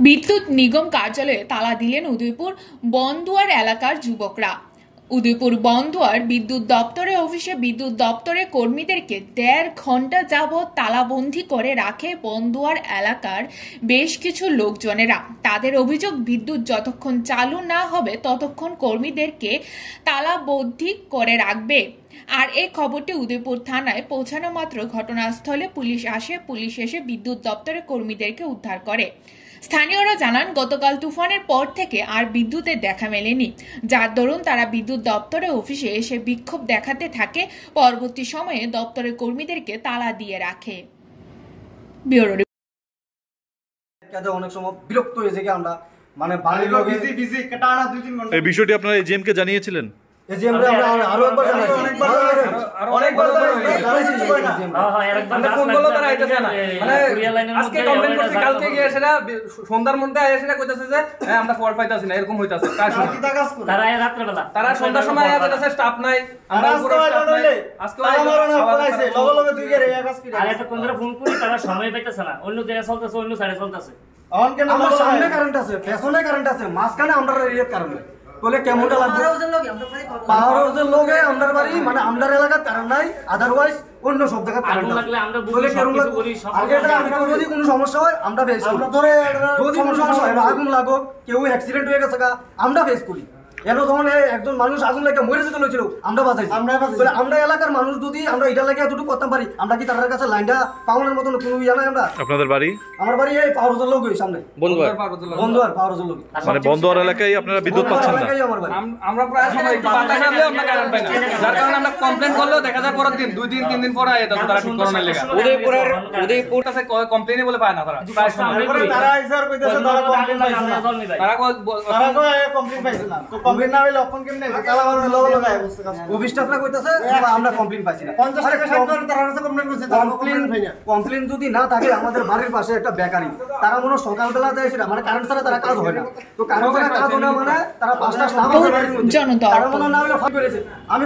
বিদ্যুৎ নিগম কার্যালয়ে তালা দিলেন উদয়পুর বনদুয়ার এলাকার যুবকরা। উদয়পুর বনদুয়ার বিদ্যুৎ দপ্তরে অফিসে বিদ্যুৎ দপ্তরের কর্মীদেরকে 1.5 ঘন্টা যাবৎ তালাবন্দি করে রাখে বনদুয়ার এলাকার বেশ কিছু লোকজনেরা। তাদের অভিযোগ, বিদ্যুৎ যতক্ষণ চালু না হবে ততক্ষণ কর্মীদেরকে তালাবদ্ধি করে রাখবে। আর এই খবরটি উদয়পুর থানায় পৌঁছানো মাত্র ঘটনাস্থলে পুলিশ আসে। পুলিশ এসে বিদ্যুৎ দপ্তরের কর্মীদেরকে উদ্ধার করে। স্থানীয়রা জানান, গতকাল তুফানের পর থেকে আর বিদ্যুতের দেখা মেলেনি, যার দরুন তারা বিদ্যুৎ দপ্তরের অফিসে এসে বিক্ষোভ দেখাতে থাকে। পরবর্তী সময়ে দপ্তরের কর্মীদেরকে তালা দিয়ে রাখে। অনেক সময় বিরক্ত হয়ে যায় আমরা, মানে বাড়ির লোক বিজি কাটানা 2-3 ঘন্টা। এই বিষয়টি আপনারা এজিএম কে জানিয়েছিলেন? এজিএম রে আমরা আরো একবার জানাইছি, অনেকবার জানাইছি। হ্যাঁ একবার ফোন করলো, তারা আইতাছে না, মানে আজকে কমপ্লেইন করছি, কালকে গিয়ে সেটা সন্ধ্যার মধ্যে আইয়া সেটা কইতাছে যে হ্যাঁ আমরা ফল পাইতাছি না, এরকম হইতাছে। কাজ কি কাজ করে তারা রাত্রে বেলা, তারা সন্ধ্যার সময় আইয়া কইতাছে স্টাফ নাই, আমরা পুরো স্টাফ নাই। আজকে আইছে লগে লগে দুই গেরে এক কাজ করে আর একটা কোন ধরে ফোন করি, তারা সময় পাইতাছে না, অন্য জায়গায় চলতেছে, অন্য সাইডে চলতেছে। অন কেন আমার সামনে কারেন্ট আছে, পেছনে কারেন্ট আছে, মাঝখানে আমরা রিয়েট কারেন্ট বলে কেমনটা লাগবে। পাওয়ার হাউসের লগে আমাদের বাড়ি, মানে আমাদের এলাকার কারেন্ট নাই, আদারওয়াইজ অন্য সব জায়গায় কারেন্ট লাগলে আমরা বলে কেমন করি। আগে যদি কোনো সমস্যা হয় আমরা ফেস করি, ধরে যদি কোনো সমস্যা হয় আগুন লাগো, কেউ অ্যাক্সিডেন্ট হয়ে গেছে আমরা ফেস করি। এনো যখন একজন মানুষ আগুন লাগে মরে যেতে হয়েছিল, আমরা বাঁচাইছি। আমরা এলাকার মানুষ যদি আমরা এটা লাগে এতটুকু করতে পারি, আমরা কি তার কাছে লাইনটা পাওয়ানোর মতন কোনো ইয়া নাই? আমরা আপনাদের বাড়ি? আমার বাড়ি এই পাওয়ার হাউসের লোক সামনে বন্ধুয়ার পাওয়ার হাউসের লোক, মানে বন্ধুয়ার এলাকায় আপনারা বিদ্যুৎ পাচ্ছেন না? আমরা প্রায় সময় একটু বাতাস আসলে আমরা কারেন্ট পাই না, যার কারণে আমরা কমপ্লেইন করলেও দেখা যায় পরের দিন 2 দিন 3 দিন পরে আইতা তারা ঠিক করানোর লাগা। উদয়পুর কাছে কমপ্লেইনই বলে পায় না তারা, প্রায় সময় তারা আইসার কইতাছে তারা কমপ্লেইন পাইছে না, তারা কমপ্লেইন পাইছে না। কমপ্লেইন না হইলে অপন কেমনে তালা মারার লগে লগে অবস্থা কাজ অফিস স্টাফরা কইতাছে আমরা কমপ্লেইন পাইছি না। 50 টাকা ষাট করে তারা কাছে কমপ্লেইন করছে, তারা কমপ্লেইন যদি না থাকে, আমাদের বাড়ির পাশে একটা বেকারি, তারা মনে সকালবেলা যায় সেটা, মানে কারেন্ট ছাড়া তারা কাজ হয় না। তো কারেন্ট ছাড়া কাজ হয় না মানে তারা 5টা স্টাফ আছে বাড়ির মধ্যে, তারা মনে না হলে ফাইট করেছে। আমি